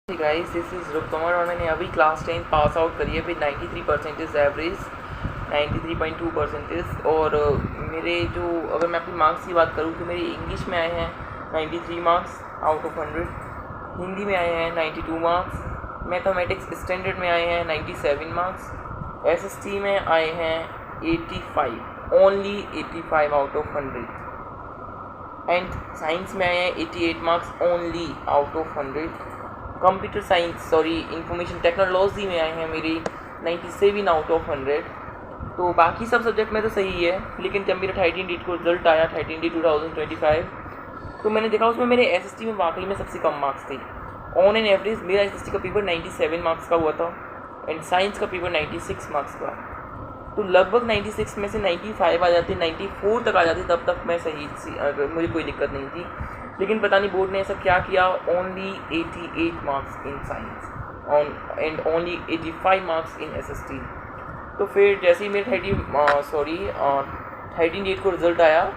Guys this is रूप कुमार और मैंने अभी क्लास 10 पास आउट करी है विद 93% एवरेज 93.2% और मेरे जो अगर मैं अपनी मार्क्स की बात करूँ तो मेरे इंग्लिश में आए हैं 93 मार्क्स आउट ऑफ 100, हिंदी में आए हैं 92 मार्क्स, मैथमेटिक्स स्टैंडर्ड में आए हैं 97 मार्क्स, एसएसटी में आए हैं 85, only 85 out of 100 and science में आए हैं 88 marks only out of 100। Computer science information technology में आए हैं मेरी 97 आउट ऑफ 100। तो बाकी सब सब्जेक्ट में तो सही है, लेकिन जब मेरा 13 डेट को रिजल्ट आया 13 डेट 2025 तो मैंने देखा उसमें मेरे एसएसटी में वाकई में सबसे कम मार्क्स थे। ऑन एन एवरेज मेरा एसएसटी का पेपर 97 मार्क्स का हुआ था एंड साइंस का पेपर 96 मार्क्स का। तो लगभग 96 में से 95 आ जाते, 94 तक आ जाते, तब तक मैं सही मुझे कोई दिक्कत नहीं थी। लेकिन पता नहीं बोर्ड ने ऐसा क्या किया, only 88 marks in science and only 85 marks in SST. तो फिर जैसे ही मेरे 13 डेट को रिज़ल्ट आया,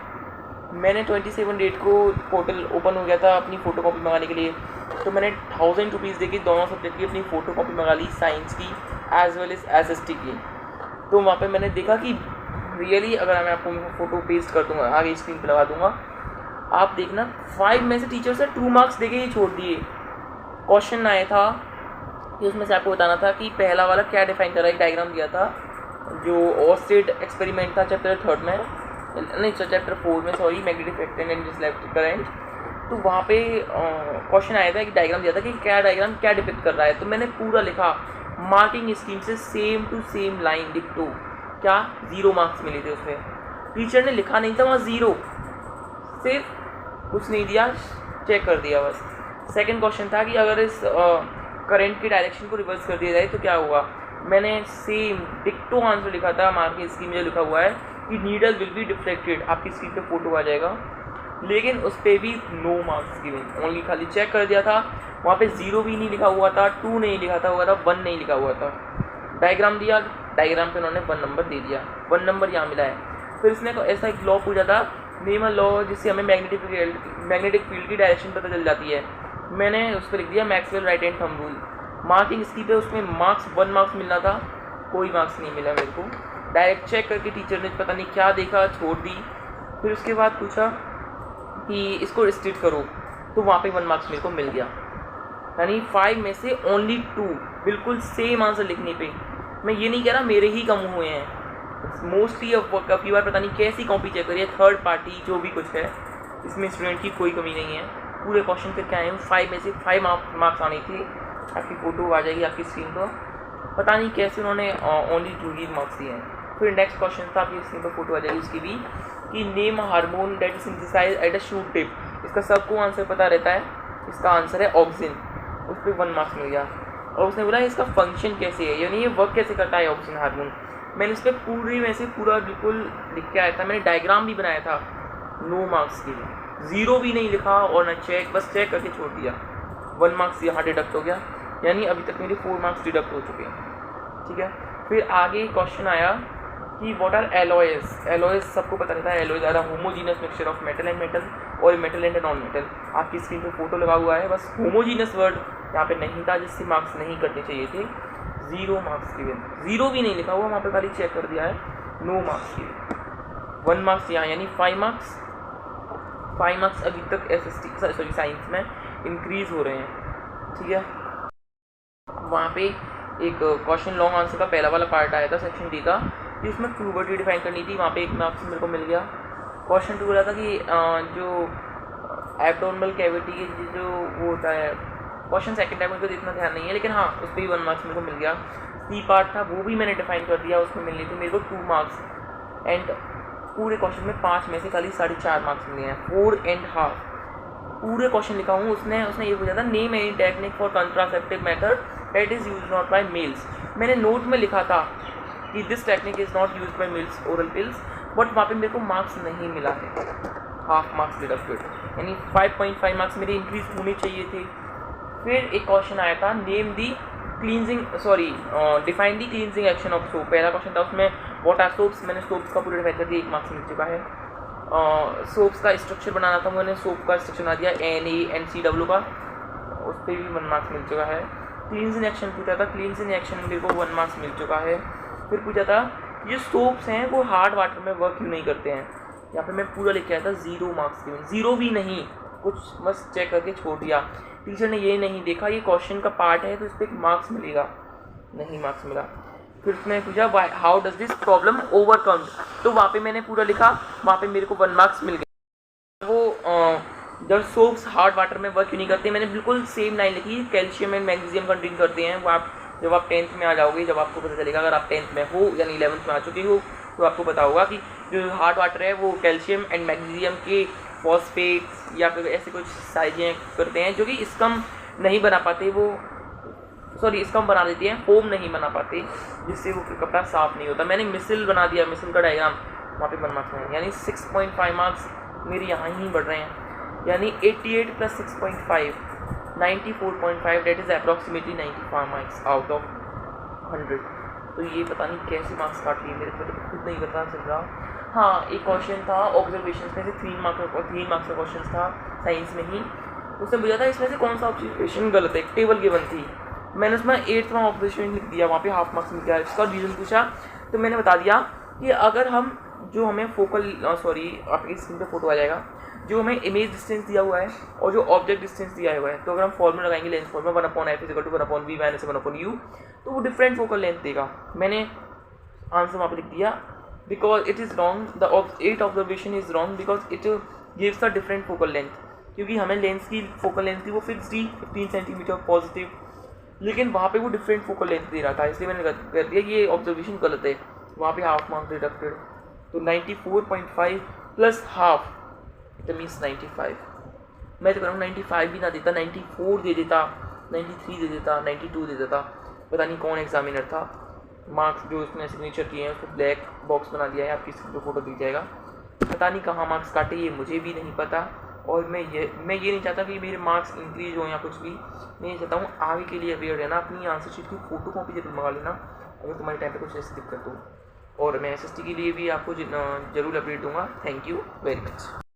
मैंने 27 डेट को पोर्टल ओपन हो गया था अपनी फ़ोटो कॉपी मंगाने के लिए। तो मैंने 1000 रुपीज़ दे के दोनों सब्जेक्ट की अपनी फ़ोटो कॉपी मंगा ली, साइंस की एज वेल एज एसएसटी की। तो वहाँ पे मैंने देखा कि रियली अगर मैं आपको फ़ोटो पेस्ट कर दूँगा, आगे स्क्रीन पर लगा दूँगा, आप देखना 5 में से टीचर से 2 मार्क्स देके ही छोड़ दिए। क्वेश्चन आया था कि उसमें से आपको बताना था कि पहला वाला क्या डिफाइन कर रहा है। एक डायग्राम दिया था जो ऑस्टेड एक्सपेरिमेंट था चैप्टर 4 में, magnetic effect and electric current. तो वहाँ पे क्वेश्चन आया था कि डायग्राम दिया था कि क्या डायग्राम क्या डिपिक्ट कर रहा है। तो मैंने पूरा लिखा मार्किंग स्कीम से, सेम टू सेम लाइन डिक्टो। क्या 0 मार्क्स मिले थे उसमें। टीचर ने लिखा नहीं था वहाँ 0, सिर्फ कुछ नहीं दिया, चेक कर दिया बस। सेकंड क्वेश्चन था कि अगर इस करंट की डायरेक्शन को रिवर्स कर दिया जाए तो क्या होगा। मैंने सेम डिक्टो आंसर लिखा था, मार्किंग स्कीम में लिखा हुआ है कि नीडल विल बी डिफ्लेक्टेड, आपकी स्क्रीन पे फोटो आ जाएगा, लेकिन उस पर भी नो मार्क्स गिवन, ओनली खाली चेक कर दिया था। वहाँ पे 0 भी नहीं लिखा हुआ था, 2 नहीं लिखा था, 1 नहीं लिखा हुआ था। डायग्राम दिया, डायग्राम पे उन्होंने 1 नंबर दे दिया, 1 नंबर यहाँ मिला है। फिर इसने ऐसा एक लॉ पूछा था, नीमन लॉ, जिससे हमें मैग्नेटिक फील्ड की डायरेक्शन पता चल जाती है। मैंने उस पर लिख दिया Maxwell right hand thumb rule. Marking scheme पे उसमें 1 मार्क्स मिलना था, कोई मार्क्स नहीं मिला मेरे को। डायरेक्ट चेक करके टीचर ने पता नहीं क्या देखा, छोड़ दी। फिर उसके बाद पूछा कि इसको स्ट्रेट करो, तो वहाँ पे 1 मार्क्स मेरे को मिल गया। यानी 5 में से ओनली 2 बिल्कुल सेम आंसर लिखने पे। मैं ये नहीं कह रहा मेरे ही कम हुए हैं, मोस्टली काफ़ी बार पता नहीं कैसी कॉपी चेक करिए, थर्ड पार्टी जो भी कुछ है, इसमें स्टूडेंट की कोई कमी नहीं है। पूरे क्वेश्चन पे क्या है, 5 में से 5 मार्क्स आने थे। आपकी फ़ोटो आ जाएगी आपकी स्क्रीन पर, पता नहीं कैसे उन्होंने ओनली 2 ही मार्क्स दिए हैं। फिर नेक्स्ट क्वेश्चन था, आपकी स्क्रीन पर फोटो आ जाएगी उसकी भी, कि name hormone that is synthesised at a shoot tip. इसका सबको आंसर पता रहता है, इसका आंसर है ऑक्सिन। उस पर 1 मार्क्स मिल गया। और उसने बोला इसका फंक्शन कैसे है, यानी ये वर्क कैसे करता है ऑक्सिन हार्मोन। मैंने उस पर पूरी में से पूरा बिल्कुल लिख के आया था, मैंने डायग्राम भी बनाया था। नो मार्क्स के लिए 0 भी नहीं लिखा और ना चेक, बस चेक करके छोड़ दिया। 1 मार्क्स यहाँ डिडक्ट हो गया, यानी अभी तक मेरे 4 मार्क्स डिडक्ट हो चुके हैं। ठीक है, फिर आगे क्वेश्चन आया कि व्हाट आर एलॉयज। एलॉयज सबको पता रहता है, alloys are homogeneous mixture of metal and metal और मेटल एंड नॉन मेटल। आपकी स्क्रीन पे फोटो लगा हुआ है, बस होमोजीनस वर्ड यहाँ पे नहीं था, जिससे मार्क्स नहीं कटने चाहिए थे। 0 मार्क्स गिवन, 0 भी नहीं लिखा हुआ वहाँ पे, खाली चेक कर दिया है, नो मार्क्स गिवन। 1 मार्क्स यहाँ, यानी 5 मार्क्स अभी तक एसएसटी साइंस में इंक्रीज हो रहे हैं। ठीक है, वहाँ पे एक क्वेश्चन लॉन्ग आंसर का पहला वाला पार्ट आया था सेक्शन डी का, कि उसमें प्यूबर्टी डिफाइन करनी थी। वहाँ पे 1 मार्क्स मेरे को मिल गया। क्वेश्चन 2 बोला था कि जो एब्डोमिनल कैविटी की जो वो होता है, क्वेश्चन सेकंड टाइम मुझे इतना ध्यान नहीं है, लेकिन हाँ उस पर भी 1 मार्क्स मेरे को मिल गया। सी पार्ट था, वो भी मैंने डिफाइन कर दिया, उसमें मिलनी थी मेरे को 2 मार्क्स। एंड पूरे क्वेश्चन में 5 में से खाली 4.5 मार्क्स मिले हैं, 4.5। पूरे क्वेश्चन लिखा हूँ, उसने ये पूछा था name any technique for contraceptive method that is use not by males. मैंने नोट में लिखा था कि this technique is not use by males oral pills, but वहाँ पे मेरे को मार्क्स नहीं मिला है, हाफ मार्क्स डिडक्टेड, यानी 5.5 मार्क्स मेरे इंक्रीज होने चाहिए थे। फिर एक क्वेश्चन आया था, name the define the cleansing action of soap. पहला क्वेश्चन था उसमें व्हाट आर सोप्स, मैंने सोप्स का पूरा डिफाइन कर दिया, 1 मार्क्स मिल चुका है। सोप्स का स्ट्रक्चर बनाना था, मैंने सोप का स्ट्रक्चर बना दिया NaCO का। उस फिर भी 1 मार्क्स मिल चुका है। क्लींस इन एक्शन पूछा था, क्लींस इन एक्शन मेरे को 1 मार्क्स मिल चुका है। फिर पूछा था ये सोप्स हैं वो हार्ड वाटर में वर्क क्यों नहीं करते हैं, यहाँ पे मैं पूरा लिख के आया था 0 मार्क्स के। 0 भी नहीं, कुछ बस चेक करके छोड़ दिया। टीचर ने ये नहीं देखा ये क्वेश्चन का पार्ट है तो इस पर मार्क्स मिलेगा, नहीं मार्क्स मिला। फिर उसने पूछा how does this problem overcome, तो वहाँ पे मैंने पूरा लिखा, वहाँ पे मेरे को 1 मार्क्स मिल गया। वो जब सोप्स हार्ड वाटर में वर्क क्यों नहीं करते, मैंने बिल्कुल सेम लाइन लिखी, कैल्शियम एंड मैग्नीशियम कंटेन करते हैं। वो आप जब आप 10th में आ जाओगे, जब आपको पता चलेगा, अगर आप 10th में हो यानी 11th में आ चुके हो तो आपको पता होगा कि जो हार्ड वाटर है वो कैल्शियम एंड मैग्नीशियम के फॉस्फेट्स या फिर ऐसे कुछ साइजें करते हैं जो कि स्कम नहीं बना पाते, वो सॉरी स्कम बना देती हैं, फोम नहीं बना पाते, जिससे वो फिर कपड़ा साफ नहीं होता। मैंने मिसल बना दिया, मिसल का डायग्राम, वहाँ पे 1 मार्क्स में, यानी 6.5 मार्क्स मेरे यहाँ ही बढ़ रहे हैं। यानी 88 + 6.5 94.5, that is approximately 95 marks out of 100। तो ये पता नहीं कैसे मार्क्स काट लिए मेरे को, तो खुद नहीं पता चल रहा। हाँ, एक क्वेश्चन था ऑब्जर्वेशन में से 3 मार्क्स का क्वेश्चन था साइंस में ही, उसने पूछा था इसमें से कौन सा ऑब्जर्वेशन गलत है। टेबल गिवन थी, मैंने उसमें 8वां ऑब्जर्वेशन लिख दिया, वहाँ पे हाफ मार्क्स मिल गया। इसका रीज़न पूछा तो मैंने बता दिया कि अगर हम जो हमें फोकल आपकी स्क्रीन पे फोटो आ जाएगा, जो हमें इमेज डिस्टेंस दिया हुआ है और जो ऑब्जेक्ट डिस्टेंस दिया हुआ है, तो अगर हम फॉर्मूला लगाएंगे lens formula 1/f = 1/v - 1/u, तो वो डिफरेंट फोकल लेंथ देगा। मैंने आंसर वहाँ पर लिख दिया because it is wrong, the 8 observation is wrong because it gives a different focal length, क्योंकि हमें लेंस की फोकल लेंथ थी वो फिक्स थी 15 सेंटीमीटर पॉजिटिव, लेकिन वहाँ पे वो डिफरेंट फोकल लेंथ दे रहा था, इसलिए मैंने कर दिया ये ऑब्जर्वेशन गलत है। वहाँ पे हाफ मार्क्स डिडक्टेड, तो 94.5 + हाफ इट मीन्स 95। मैं तो करूँ 95 भी ना देता, 94 दे देता, 93 दे देता, 92 दे देता, पता नहीं कौन एग्जामिनर था। मार्क्स जो उसने सिग्नेचर किए हैं उसको ब्लैक बॉक्स बना दिया है, आपकी स्क्रीन पर फोटो दिख जाएगा। पता नहीं कहाँ मार्क्स काटे, ये मुझे भी नहीं पता, और मैं ये नहीं चाहता कि मेरे मार्क्स इंक्रीज हो या कुछ भी। मैं ये चाहता हूँ आगे के लिए अवेयर रहना, अपनी आंसर शीट की फ़ोटो कॉपी जरूर मंगा लेना अगर तुम्हारे टाइम पे कुछ ऐसी दिक्कत हो, और मैं SST के लिए भी आपको ज़रूर अपडेट दूंगा। Thank you very much.